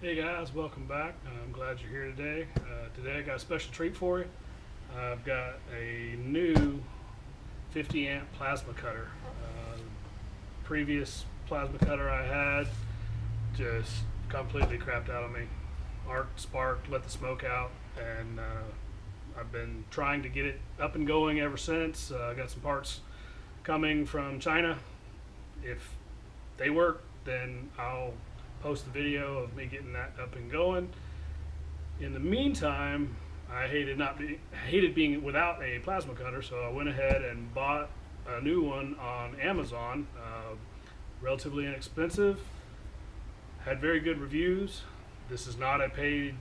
Hey guys, welcome back. I'm glad you're here today. Today I got a special treat for you. I've got a new 50 amp plasma cutter. Previous plasma cutter I had just completely crapped out on me. Arced, sparked, let the smoke out, and I've been trying to get it up and going ever since. I got some parts coming from China. If they work, then I'll post a video of me getting that up and going. In the meantime, I hated being without a plasma cutter, so I went ahead and bought a new one on Amazon. Relatively inexpensive, had very good reviews. This is not a paid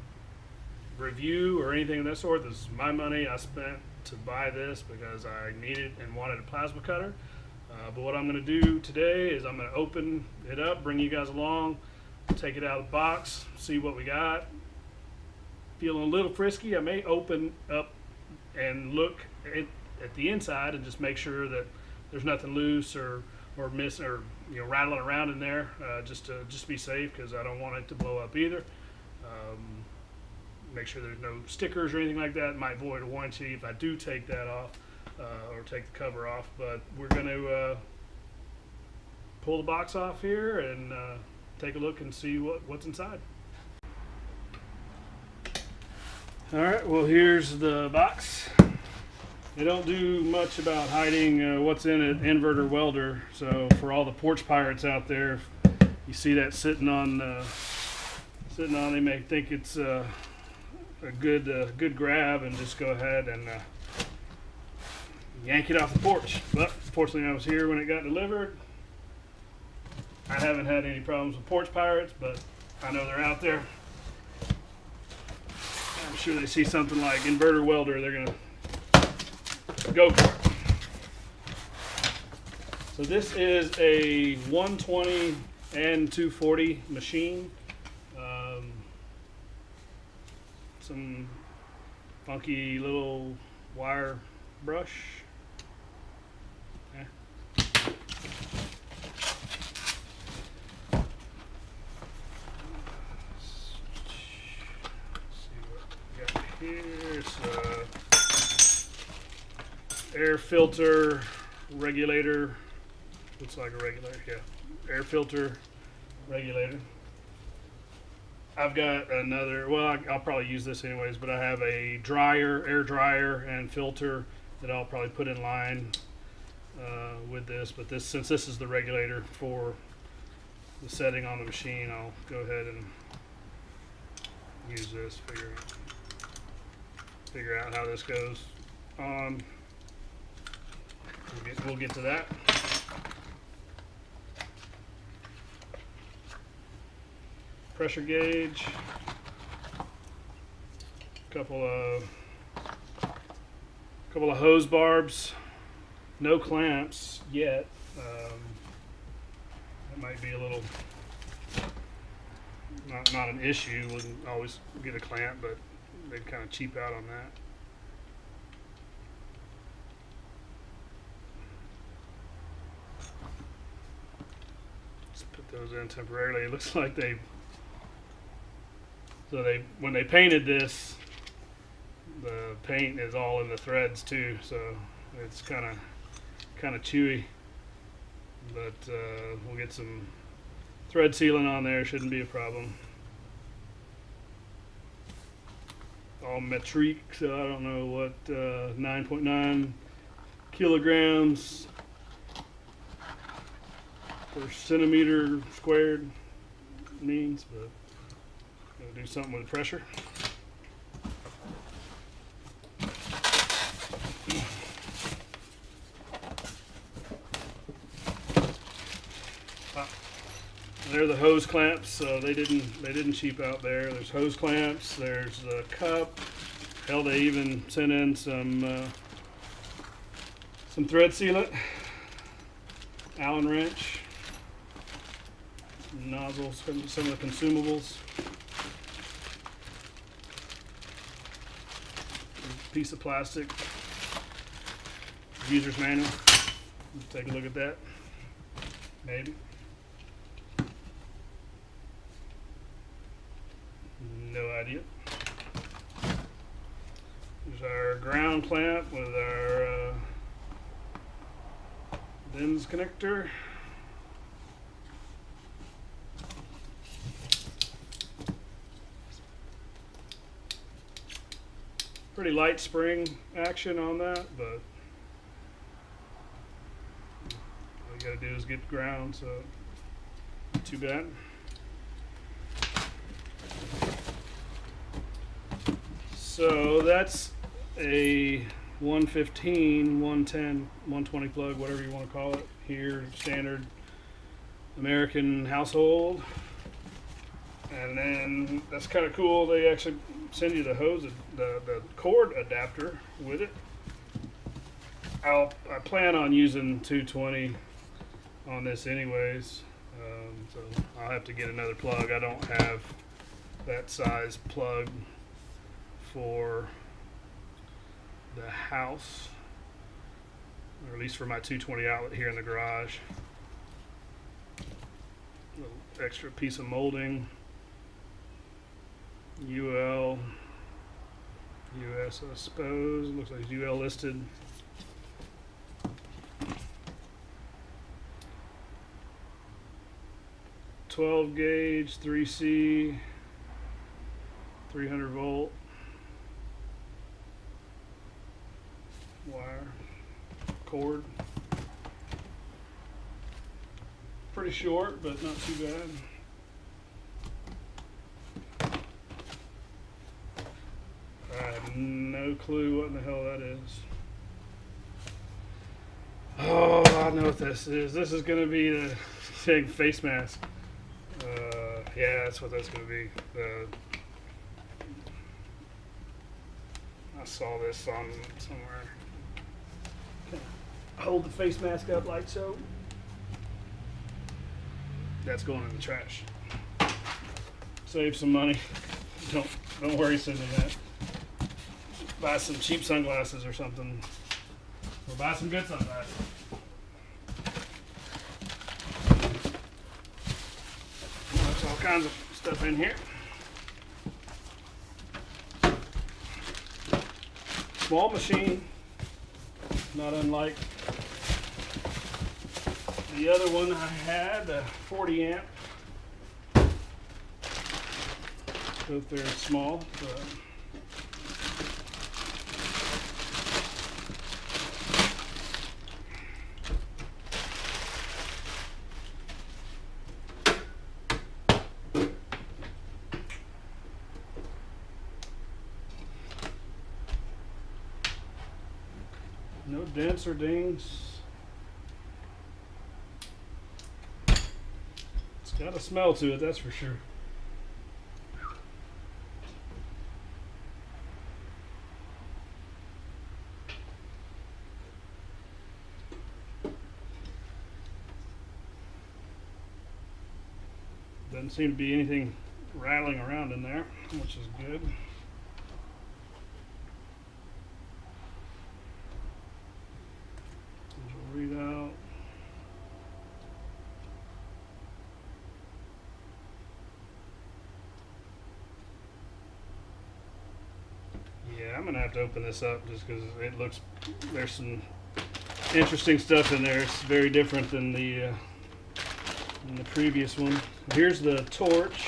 review or anything of that sort. This is my money I spent to buy this because I needed and wanted a plasma cutter. But what I'm going to do today is I'm going to open it up, bring you guys along, take it out of the box, see what we got. Feeling a little frisky, I may open up and look at the inside and just make sure that there's nothing loose or missing or rattling around in there, just to be safe, because I don't want it to blow up either. Make sure there's no stickers or anything like that. It might void a warranty if I do take that off, or take the cover off. But we're going to pull the box off here and take a look and see what's inside. Alright, well, here's the box. They don't do much about hiding what's in an inverter welder, so for all the porch pirates out there, you see that sitting on, they may think it's a good grab and just go ahead and yank it off the porch. But fortunately I was here when it got delivered. I haven't had any problems with porch pirates, but I know they're out there. I'm sure they see something like inverter welder, they're gonna go for it. So this is a 120 and 240 machine. Some funky little wire brush. Here's air filter regulator. Looks like a regulator, yeah. Air filter regulator. I've got another, well, I'll probably use this anyways, but I have a dryer, air dryer and filter that I'll probably put in line with this. But since this is the regulator for the setting on the machine, I'll go ahead and use this, figure out how this goes on. We'll get to that. Pressure gauge, couple of hose barbs, no clamps yet. That might be a little not an issue. Wouldn't always get a clamp, but they'd kind of cheap out on that. Let's put those in temporarily. It looks like when they painted this, the paint is all in the threads too, so it's kind of chewy. But we'll get some thread sealant on there. Shouldn't be a problem. All metric, so I don't know what 9.9 kilograms per centimeter squared means, but I'm gonna do something with pressure. They're the hose clamps, so they didn't cheap out there. There's hose clamps, there's the cup. Hell, they even sent in some thread sealant, Allen wrench, nozzles, some of the consumables. Piece of plastic, user's manual. Let's take a look at that. Maybe. No idea. There's our ground clamp with our DINS connector. Pretty light spring action on that, but all you gotta do is get ground, so not too bad. So that's a 115, 110, 120 plug, whatever you want to call it here, standard American household. And then that's kind of cool. They actually send you the hose, the cord adapter with it. I plan on using 220 on this anyways, so I'll have to get another plug. I don't have that size plug for the house, or at least for my 220 outlet here in the garage. A little extra piece of molding. UL, US I suppose, looks like it's UL listed. .12 gauge, 3C, 300 volt wire, cord. Pretty short, but not too bad. I have no clue what in the hell that is. Oh, I know what this is. This is going to be the big face mask. Yeah, that's what that's going to be. I saw this on somewhere. Can I hold the face mask up like so? That's going in the trash. Save some money. Don't worry sending that. Buy some cheap sunglasses or something. Or buy some good sunglasses. There's all kinds of stuff in here. Small machine, not unlike the other one I had, the 40 amp. Both very small, but no dents or dings. It's got a smell to it, that's for sure. Doesn't seem to be anything rattling around in there, which is good. Readout. Yeah, I'm gonna have to open this up just because it looks, there's some interesting stuff in there. It's very different than the previous one. Here's the torch.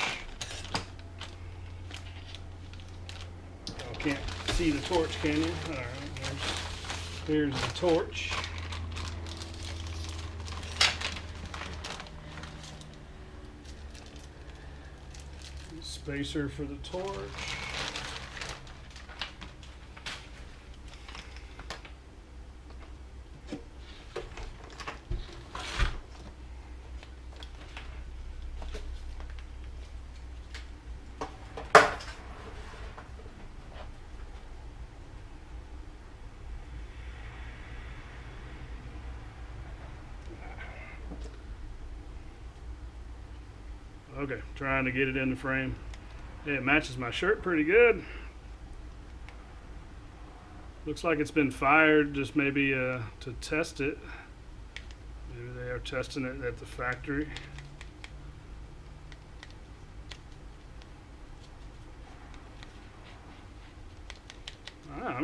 Oh, can't see the torch, can you? All right, here's the torch. Spacer for the torch. Okay, trying to get it in the frame. Yeah, it matches my shirt pretty good. Looks like it's been fired, just maybe to test it. Maybe they are testing it at the factory.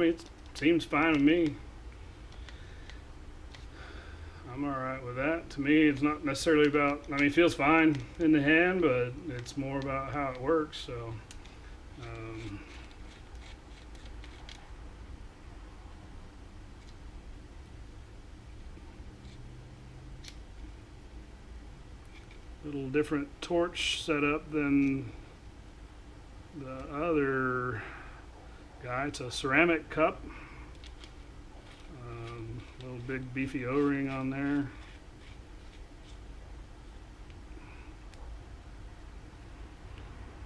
it seems fine to me. I'm alright with that. To me, it's not necessarily about, I mean, it feels fine in the hand, but it's more about how it works. So, little different torch setup than the other guy. It's a ceramic cup. Little big beefy O-ring on there.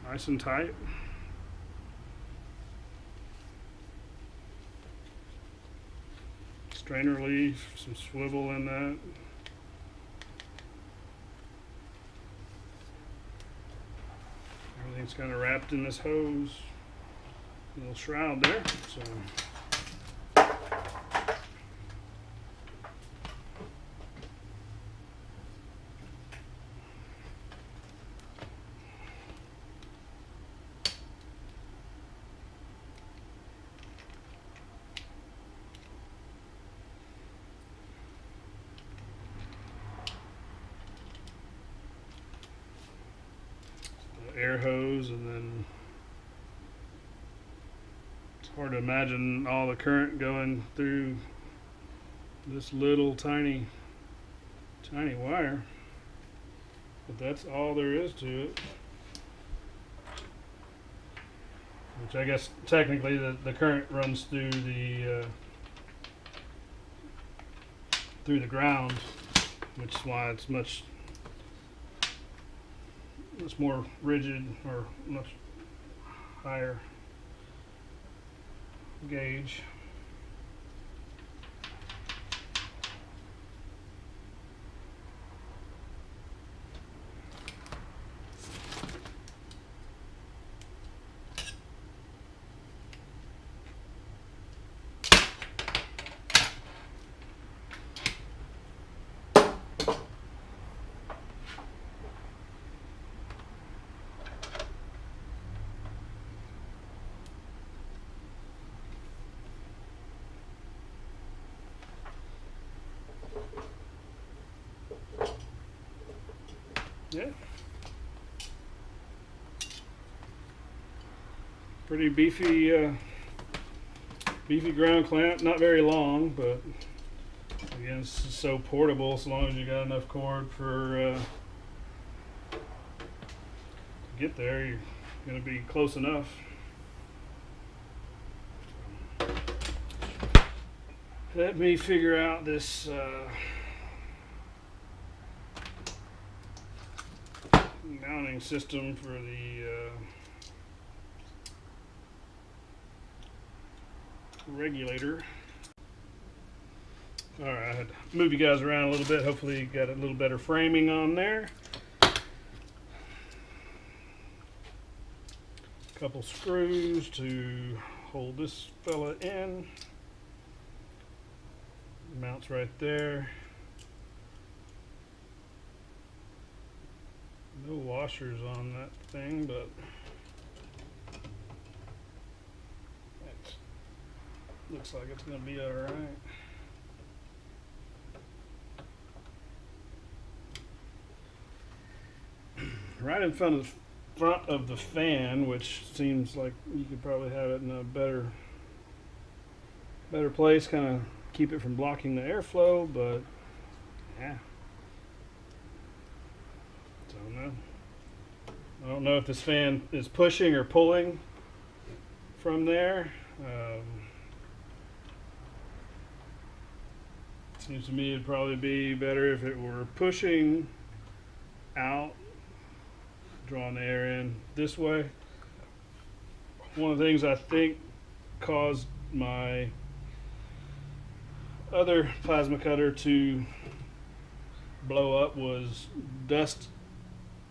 Nice and tight. Strainer leaf, some swivel in that. Everything's kind of wrapped in this hose. Little shroud there. So. Air hose, and then it's hard to imagine all the current going through this little tiny wire, but that's all there is to it. Which I guess technically the current runs through the ground, which is why it's much more rigid or much higher gauge. Yeah. Pretty beefy ground clamp. Not very long, but again, it's so portable. As long as you got enough cord for to get there, you're going to be close enough. Let me figure out this mounting system for the regulator. Alright, I had to move you guys around a little bit. Hopefully you got a little better framing on there. Couple screws to hold this fella in. Mounts right there. No washers on that thing, but it looks like it's going to be all right. Right in front of the fan, which seems like you could probably have it in a better place, kind of keep it from blocking the airflow, but yeah. I don't know if this fan is pushing or pulling from there. Seems to me it'd probably be better if it were pushing out, drawing the air in this way. One of the things I think caused my other plasma cutter to blow up was dust,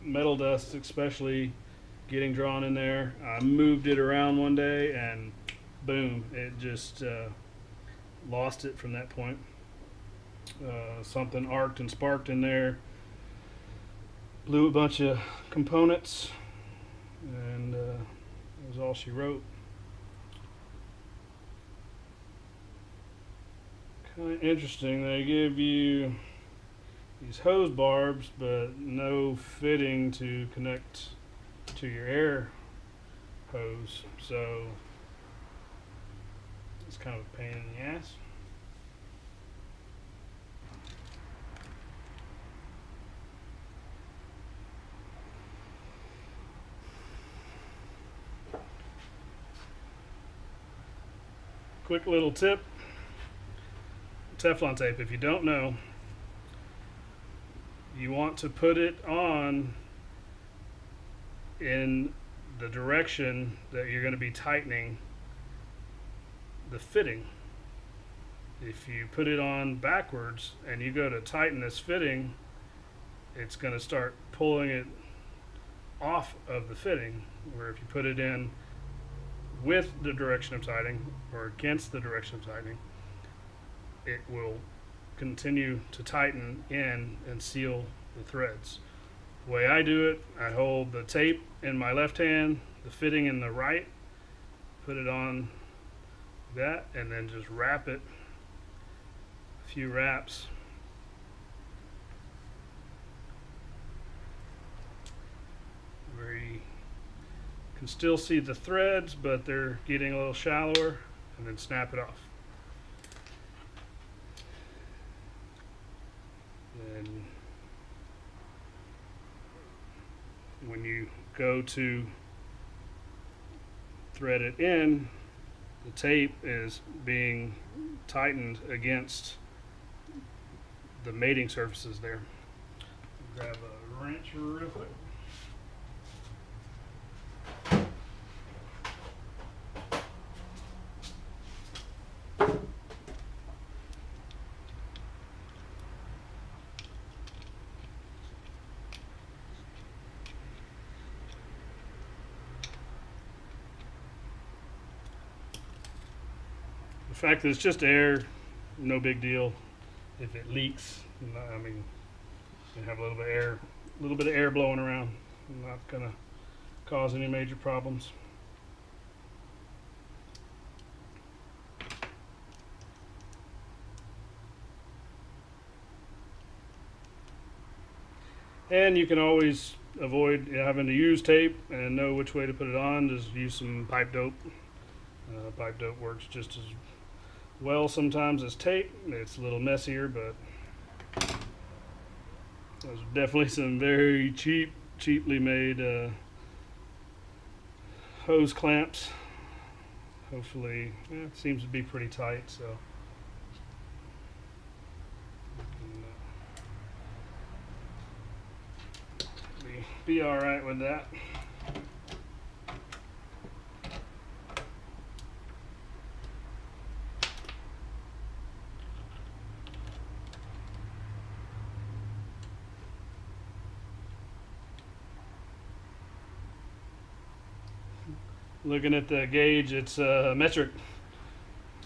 metal dust especially, getting drawn in there. I moved it around one day and boom, it just lost it from that point. Something arced and sparked in there, blew a bunch of components, and that was all she wrote. Kind of interesting. They give you these hose barbs, but no fitting to connect to your air hose. So it's kind of a pain in the ass. Quick little tip. Teflon tape, if you don't know, you want to put it on in the direction that you're going to be tightening the fitting. If you put it on backwards and you go to tighten this fitting, it's going to start pulling it off of the fitting, where if you put it in with the direction of tightening or against the direction of tightening, it will continue to tighten in and seal the threads. The way I do it, I hold the tape in my left hand, the fitting in the right, put it on that, and then just wrap it a few wraps. Where you can still see the threads, but they're getting a little shallower, and then snap it off. And when you go to thread it in, the tape is being tightened against the mating surfaces there. Grab a wrench real quick. The fact that it's just air, no big deal. If it leaks, I mean, you have a little bit of air blowing around. Not gonna cause any major problems. And you can always avoid having to use tape and know which way to put it on. Just use some pipe dope. Pipe dope works just as well sometimes as tape. It's a little messier, but those are definitely some very cheaply made hose clamps. Hopefully, it seems to be pretty tight, so be all right with that. Looking at the gauge, it's metric,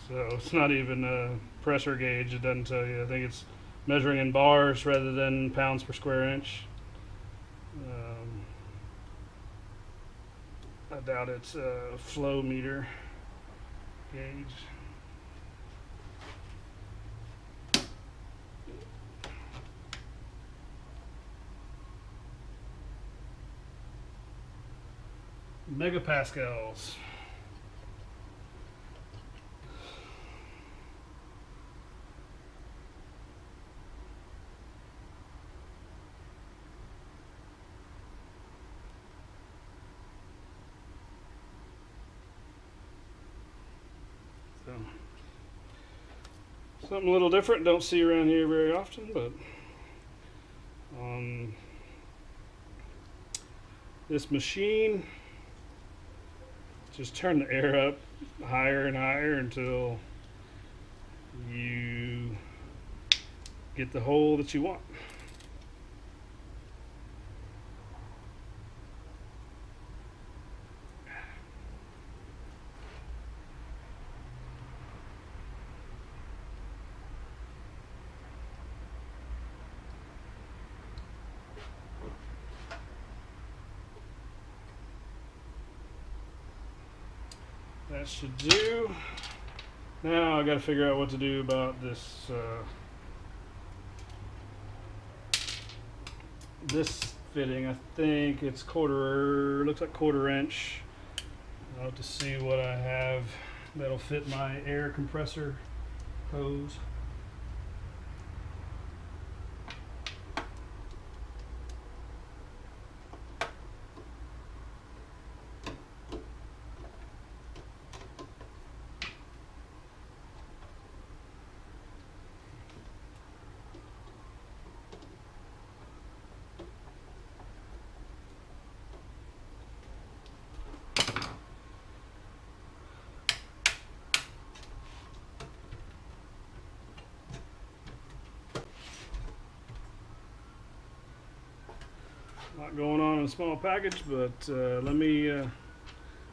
so it's not even a pressure gauge. It doesn't tell you. I think it's measuring in bars rather than pounds per square inch. I doubt it's a flow meter gauge. Megapascals. So, something a little different, don't see around here very often, but on this machine, just turn the air up higher and higher until you get the hole that you want. That should do. Now I got to figure out what to do about this this fitting. I think it's looks like 1/4 inch. I'll have to see what I have that'll fit my air compressor hose. A lot going on in a small package, but let me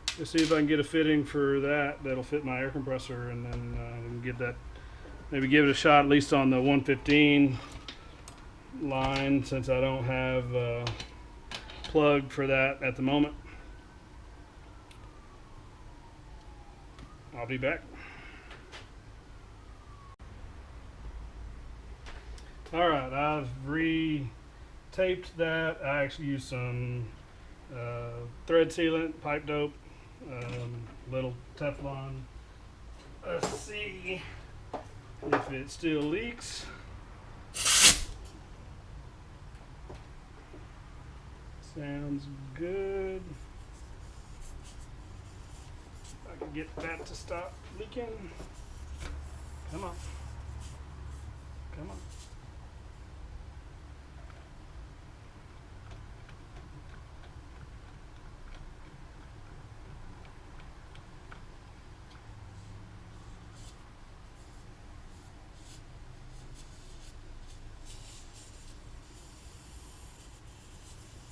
just see if I can get a fitting for that'll fit my air compressor, and then we can get that, maybe give it a shot at least on the 115 line, since I don't have a plug for that at the moment. I'll be back. Alright, I've re-taped that. I actually used some thread sealant, pipe dope, little Teflon. Let's see if it still leaks. Sounds good. I can get that to stop leaking. Come on. Come on.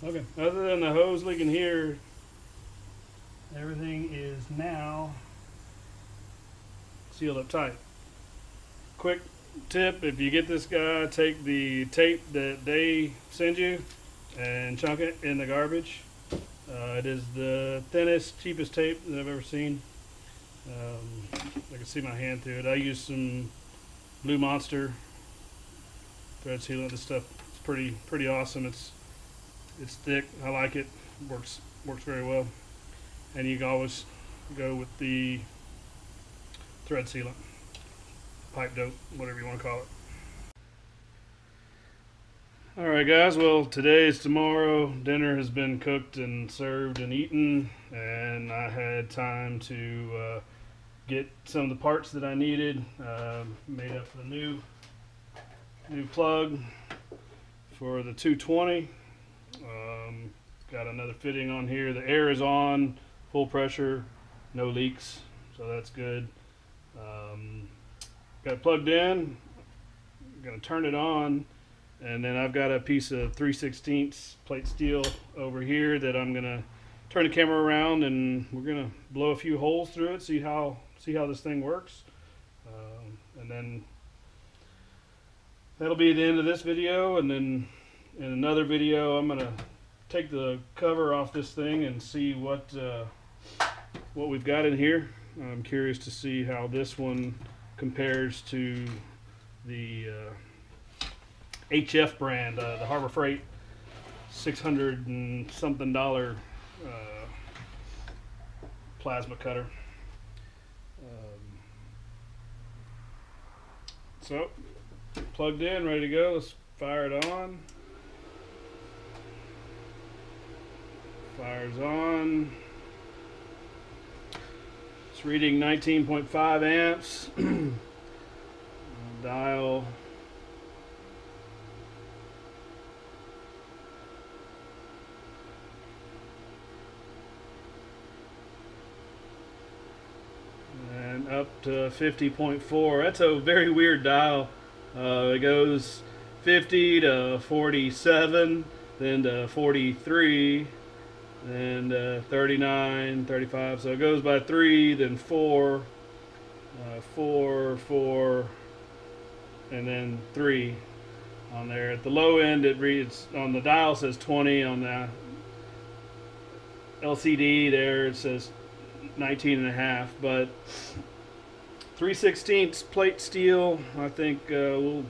Okay, other than the hose leaking here, everything is now sealed up tight. Quick tip, if you get this guy, take the tape that they send you and chunk it in the garbage. It is the thinnest, cheapest tape that I've ever seen. I can see my hand through it. I use some Blue Monster thread sealant. This stuff is pretty awesome. It's thick. I like it. Works very well. And you can always go with the thread sealant, pipe dope, whatever you want to call it. Alright guys, well today is tomorrow. Dinner has been cooked and served and eaten, and I had time to get some of the parts that I needed. Made up a new plug for the 220. Got another fitting on here. The air is on, full pressure, no leaks, so that's good. Got it plugged in. I'm gonna turn it on, and then I've got a piece of 3/16 plate steel over here that I'm gonna turn the camera around, and we're gonna blow a few holes through it, see how this thing works, and then that'll be the end of this video. And then in another video, I'm gonna take the cover off this thing and see what we've got in here. I'm curious to see how this one compares to the HF brand, the Harbor Freight $600 and something plasma cutter. So plugged in, ready to go. Let's fire it on. Fire's on. It's reading 19.5 amps. Dial. And up to 50.4. That's a very weird dial. It goes 50 to 47, then to 43. And 39, 35, so it goes by 3, then 4, 4, 4, and then 3 on there. At the low end, it reads, on the dial says 20, on the LCD there it says 19 and a half, but 3/16 plate steel. I think we're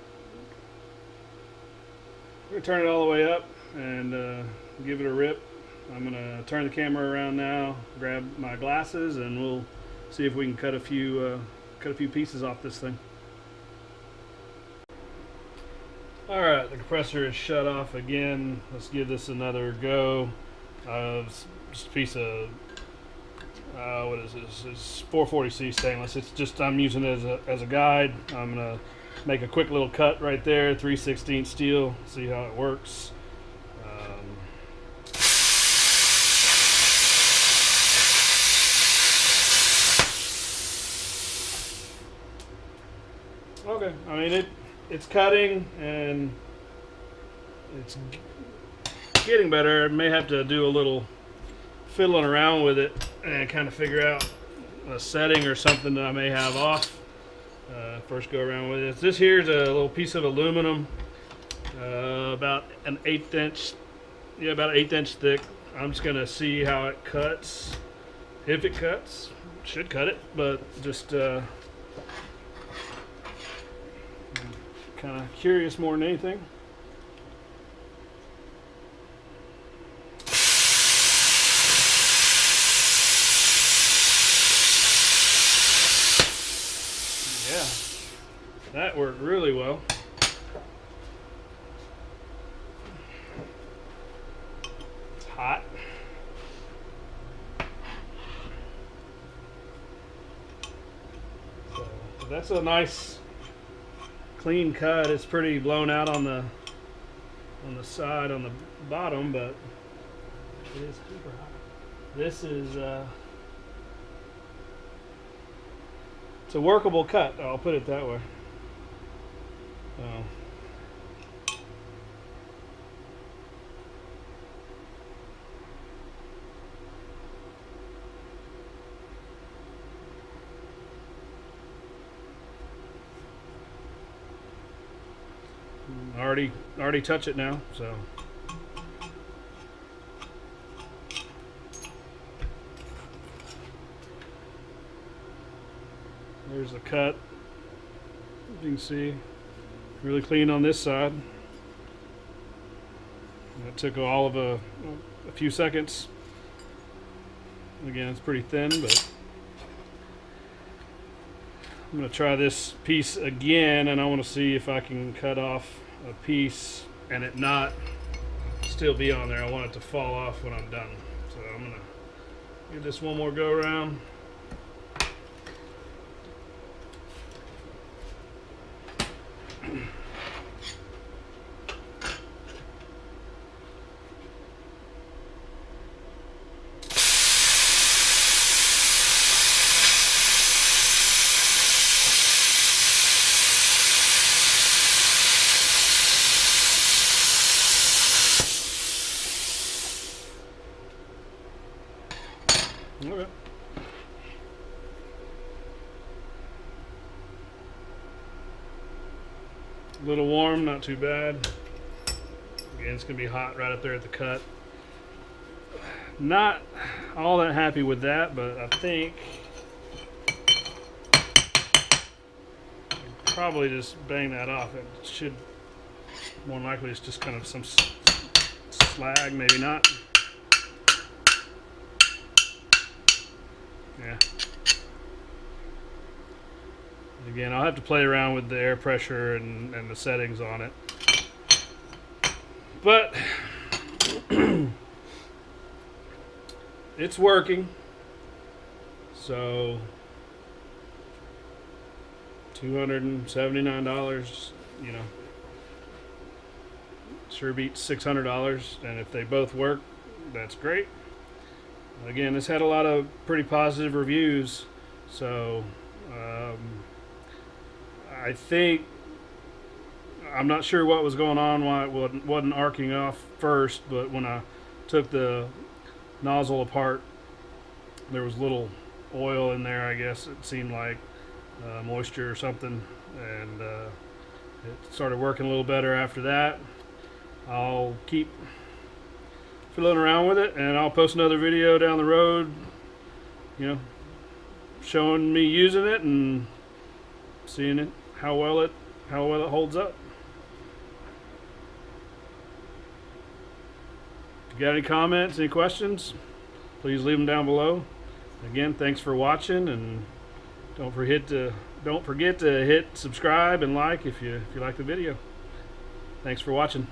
gonna turn it all the way up and give it a rip. I'm gonna turn the camera around now, grab my glasses, and we'll see if we can cut a few pieces off this thing. All right, the compressor is shut off again. Let's give this another go. Just a piece of what is this? It's 440C stainless. It's just, I'm using it as a guide. I'm gonna make a quick little cut right there, 3/16 steel. See how it works. Okay, I mean it's cutting and it's getting better. I may have to do a little fiddling around with it and kind of figure out a setting or something that I may have off. First go around with it. This here's a little piece of aluminum, about an 1/8 inch, about an 1/8 inch thick. I'm just gonna see how it cuts. If it cuts, should cut it, but just kind of curious more than anything. Yeah, that worked really well. It's hot. So that's a nice clean cut. It's pretty blown out on the side, on the bottom, but it is super hot. This is it's a workable cut, I'll put it that way. Already touch it now, so there's the cut. You can see really clean on this side. That took all of a few seconds. Again, it's pretty thin, but I'm going to try this piece again, and I want to see if I can cut off a piece and it not still be on there. I want it to fall off when I'm done. So I'm going to give this one more go around. Okay. A little warm, not too bad. Again, it's going to be hot right up there at the cut. Not all that happy with that, but I think I'll probably just bang that off. It should, more than likely, it's just kind of some slag, maybe not. Yeah. Again, I'll have to play around with the air pressure and the settings on it. But it's working. So $279, you know, sure beats $600. And if they both work, that's great. Again, this had a lot of pretty positive reviews, so I think, I'm not sure what was going on, why it wasn't arcing off first, but when I took the nozzle apart, there was little oil in there, I guess it seemed like, moisture or something, and it started working a little better after that. I'll keep fiddling around with it, and I'll post another video down the road, you know, showing me using it and seeing it, how well it holds up. If you got any comments, any questions, please leave them down below. Again, thanks for watching, and don't forget to hit subscribe and like if you like the video. Thanks for watching.